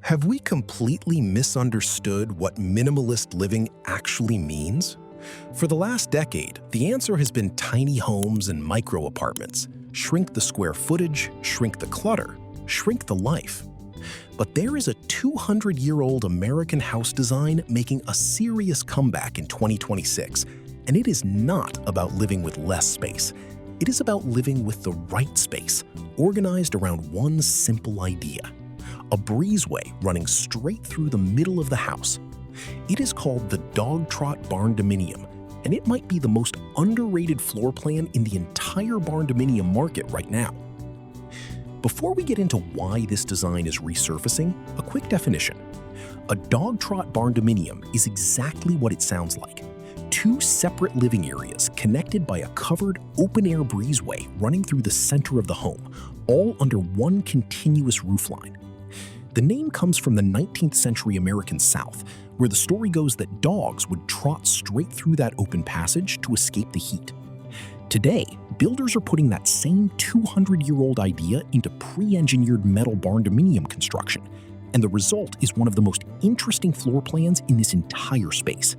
Have we completely misunderstood what minimalist living actually means? For the last decade, the answer has been tiny homes and micro apartments. Shrink the square footage, shrink the clutter, shrink the life. But there is a 200-year-old American house design making a serious comeback in 2026, and it is not about living with less space. It is about living with the right space, organized around one simple idea: a breezeway running straight through the middle of the house. It is called the Dogtrot Barndominium, and it might be the most underrated floor plan in the entire barndominium market right now. Before we get into why this design is resurfacing, a quick definition. A Dogtrot Barndominium is exactly what it sounds like: two separate living areas connected by a covered, open-air breezeway running through the center of the home, all under one continuous roofline. The name comes from the 19th century American South, where the story goes that dogs would trot straight through that open passage to escape the heat. Today, builders are putting that same 200-year-old idea into pre-engineered metal barndominium construction, and the result is one of the most interesting floor plans in this entire space.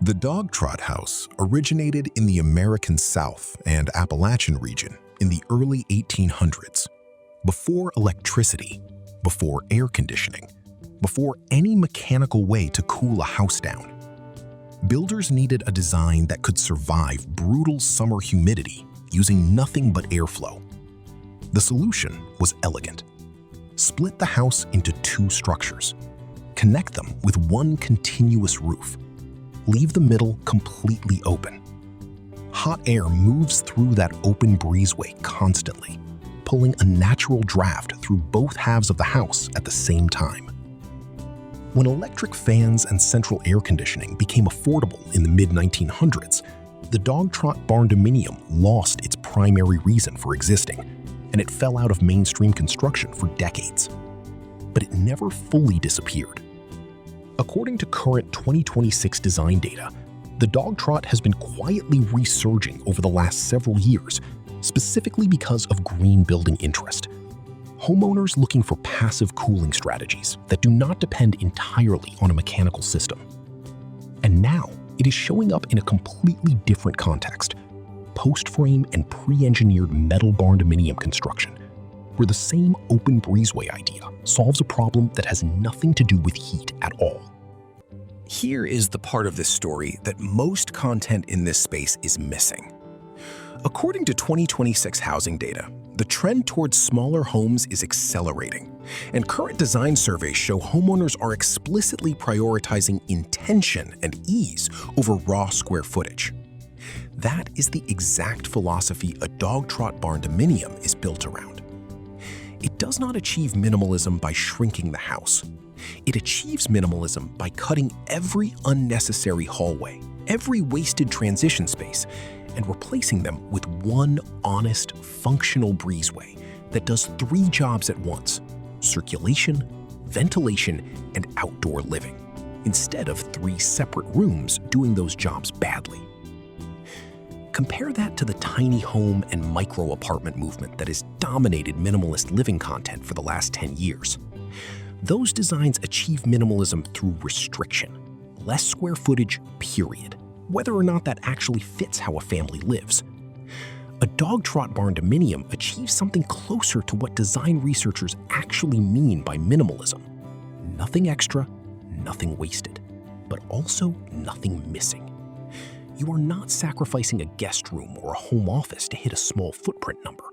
The Dogtrot house originated in the American South and Appalachian region in the early 1800s. Before electricity, before air conditioning, before any mechanical way to cool a house down, builders needed a design that could survive brutal summer humidity using nothing but airflow. The solution was elegant. Split the house into two structures. Connect them with one continuous roof. Leave the middle completely open. Hot air moves through that open breezeway constantly, pulling a natural draft through both halves of the house at the same time. When electric fans and central air conditioning became affordable in the mid-1900s, the Dogtrot Barndominium lost its primary reason for existing, and it fell out of mainstream construction for decades. But it never fully disappeared. According to current 2026 design data, the Dogtrot has been quietly resurging over the last several years, specifically because of green building interest. Homeowners looking for passive cooling strategies that do not depend entirely on a mechanical system. And now, it is showing up in a completely different context: post-frame and pre-engineered metal barndominium construction, where the same open breezeway idea solves a problem that has nothing to do with heat at all. Here is the part of this story that most content in this space is missing. According to 2026 housing data, the trend towards smaller homes is accelerating, and current design surveys show homeowners are explicitly prioritizing intention and ease over raw square footage. That is the exact philosophy a Dogtrot Barndominium is built around. It does not achieve minimalism by shrinking the house. It achieves minimalism by cutting every unnecessary hallway, every wasted transition space, and replacing them with one honest, functional breezeway that does three jobs at once: circulation, ventilation, and outdoor living, instead of three separate rooms doing those jobs badly. Compare that to the tiny home and micro apartment movement that has dominated minimalist living content for the last 10 years. Those designs achieve minimalism through restriction, less square footage, period, whether or not that actually fits how a family lives. A Dogtrot Barndominium achieves something closer to what design researchers actually mean by minimalism: nothing extra, nothing wasted, but also nothing missing. You are not sacrificing a guest room or a home office to hit a small footprint number.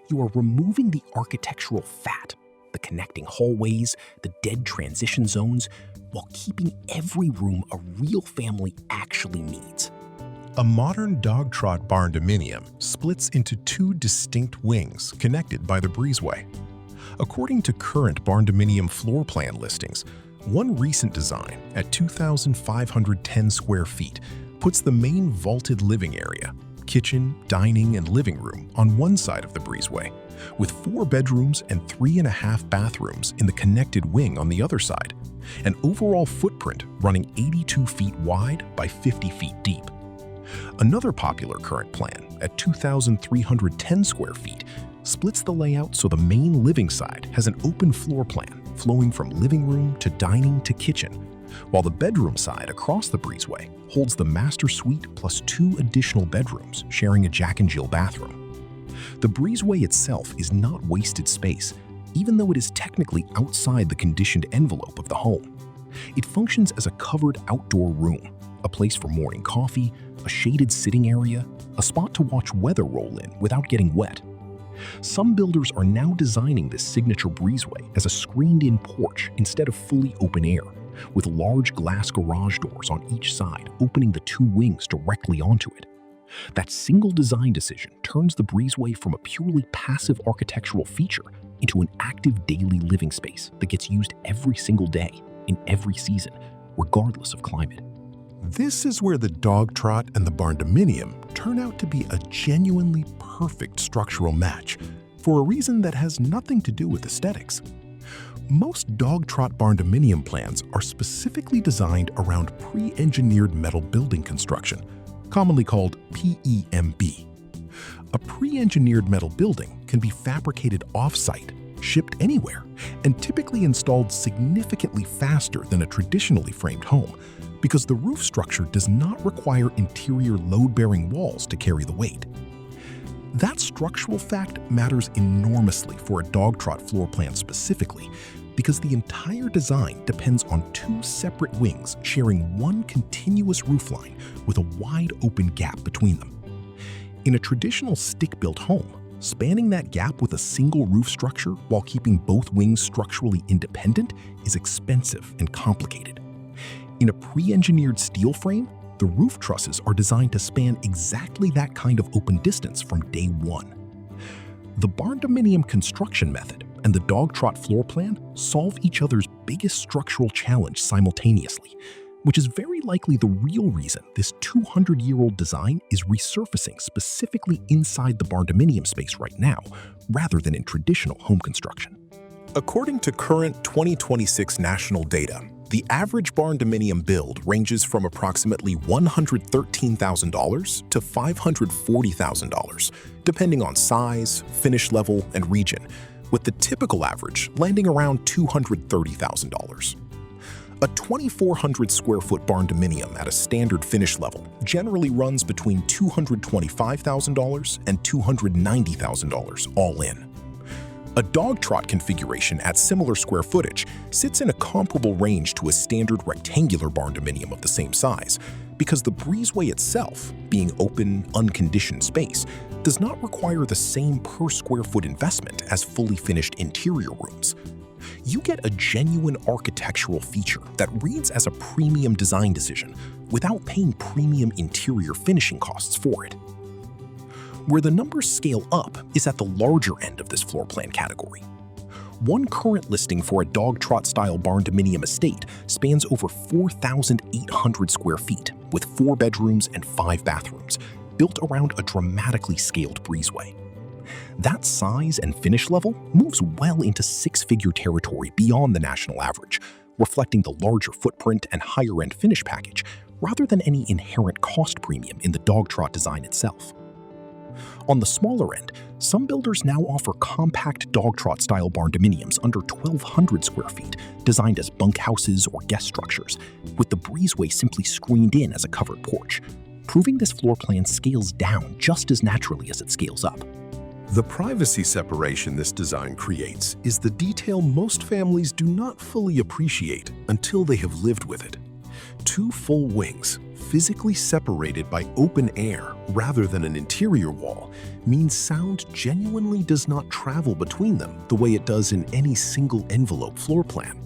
You are removing the architectural fat, the connecting hallways, the dead transition zones, while keeping every room a real family actually needs. A modern Dogtrot Barndominium splits into two distinct wings connected by the breezeway. According to current barndominium floor plan listings, one recent design at 2,510 square feet puts the main vaulted living area, kitchen, dining, and living room on one side of the breezeway, with 4 bedrooms and 3.5 bathrooms in the connected wing on the other side, an overall footprint running 82 feet wide by 50 feet deep. Another popular current plan, at 2,310 square feet, splits the layout so the main living side has an open floor plan flowing from living room to dining to kitchen, while the bedroom side across the breezeway holds the master suite plus 2 additional bedrooms sharing a Jack and Jill bathroom. The breezeway itself is not wasted space, even though it is technically outside the conditioned envelope of the home. It functions as a covered outdoor room, a place for morning coffee, a shaded sitting area, a spot to watch weather roll in without getting wet. Some builders are now designing this signature breezeway as a screened-in porch instead of fully open air, with large glass garage doors on each side opening the 2 wings directly onto it. That single design decision turns the breezeway from a purely passive architectural feature into an active daily living space that gets used every single day, in every season, regardless of climate. This is where the Dogtrot and the Barndominium turn out to be a genuinely perfect structural match, for a reason that has nothing to do with aesthetics. Most Dogtrot Barndominium plans are specifically designed around pre-engineered metal building construction, commonly called PEMB. A pre-engineered metal building can be fabricated off-site, shipped anywhere, and typically installed significantly faster than a traditionally framed home, because the roof structure does not require interior load-bearing walls to carry the weight. That structural fact matters enormously for a Dogtrot floor plan specifically, because the entire design depends on 2 separate wings sharing one continuous roofline with a wide open gap between them. In a traditional stick-built home, spanning that gap with a single roof structure while keeping both wings structurally independent is expensive and complicated. In a pre-engineered steel frame, the roof trusses are designed to span exactly that kind of open distance from day one. The Barndominium construction method and the Dogtrot floor plan solve each other's biggest structural challenge simultaneously, which is very likely the real reason this 200-year-old design is resurfacing specifically inside the Barndominium space right now, rather than in traditional home construction. According to current 2026 national data, the average Barndominium build ranges from approximately $113,000 to $540,000, depending on size, finish level, and region, with the typical average landing around $230,000. A 2,400 square foot Barndominium at a standard finish level generally runs between $225,000 and $290,000 all in. A Dogtrot configuration at similar square footage sits in a comparable range to a standard rectangular Barndominium of the same size, because the breezeway itself, being open, unconditioned space, does not require the same per square foot investment as fully finished interior rooms. You get a genuine architectural feature that reads as a premium design decision without paying premium interior finishing costs for it. Where the numbers scale up is at the larger end of this floor plan category. One current listing for a Dogtrot-style Barndominium estate spans over 4,800 square feet, with 4 bedrooms and 5 bathrooms, built around a dramatically scaled breezeway. That size and finish level moves well into 6-figure territory beyond the national average, reflecting the larger footprint and higher-end finish package, rather than any inherent cost premium in the Dogtrot design itself. On the smaller end, some builders now offer compact Dogtrot-style Barndominiums under 1,200 square feet, designed as bunkhouses or guest structures, with the breezeway simply screened in as a covered porch, proving this floor plan scales down just as naturally as it scales up. The privacy separation this design creates is the detail most families do not fully appreciate until they have lived with it. 2 full wings, physically separated by open air rather than an interior wall, means sound genuinely does not travel between them the way it does in any single envelope floor plan.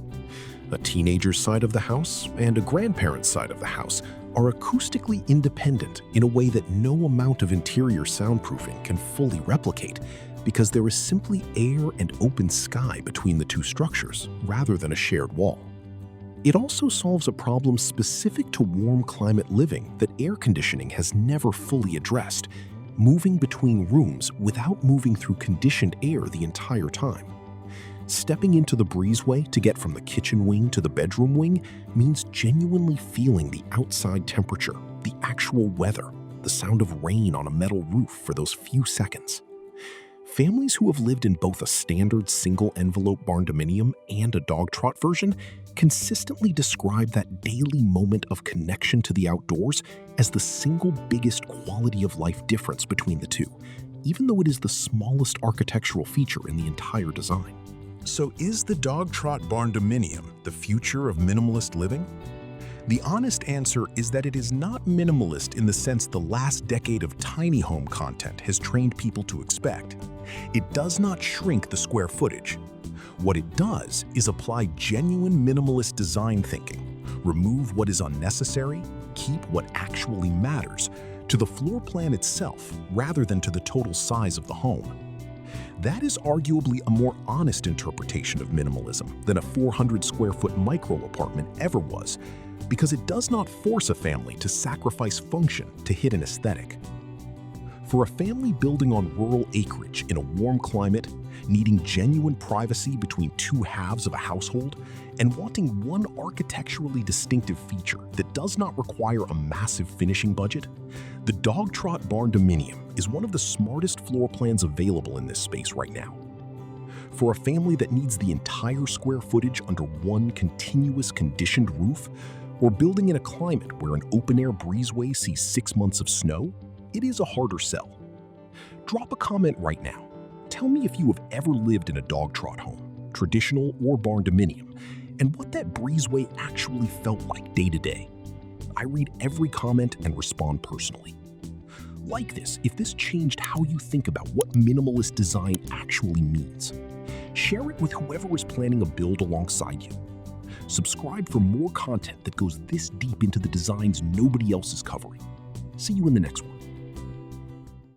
A teenager's side of the house and a grandparent's side of the house are acoustically independent in a way that no amount of interior soundproofing can fully replicate, because there is simply air and open sky between the 2 structures rather than a shared wall. It also solves a problem specific to warm climate living that air conditioning has never fully addressed, moving between rooms without moving through conditioned air the entire time. Stepping into the breezeway to get from the kitchen wing to the bedroom wing means genuinely feeling the outside temperature, the actual weather, the sound of rain on a metal roof for those few seconds. Families who have lived in both a standard single-envelope barndominium and a Dogtrot version consistently describe that daily moment of connection to the outdoors as the single biggest quality of life difference between the two, even though it is the smallest architectural feature in the entire design. So is the Dogtrot Barndominium the future of minimalist living? The honest answer is that it is not minimalist in the sense the last decade of tiny home content has trained people to expect. It does not shrink the square footage. What it does is apply genuine minimalist design thinking, remove what is unnecessary, keep what actually matters, to the floor plan itself rather than to the total size of the home. That is arguably a more honest interpretation of minimalism than a 400 square foot micro apartment ever was, because it does not force a family to sacrifice function to hit an aesthetic. For a family building on rural acreage in a warm climate, needing genuine privacy between two halves of a household, and wanting one architecturally distinctive feature that does not require a massive finishing budget, the Dogtrot Barndominium is one of the smartest floor plans available in this space right now. For a family that needs the entire square footage under one continuous conditioned roof, or building in a climate where an open-air breezeway sees 6 months of snow, it is a harder sell. Drop a comment right now. Tell me if you have ever lived in a Dogtrot home, traditional or barndominium, and what that breezeway actually felt like day to day. I read every comment and respond personally. Like this if this changed how you think about what minimalist design actually means. Share it with whoever is planning a build alongside you. Subscribe for more content that goes this deep into the designs nobody else is covering. See you in the next one.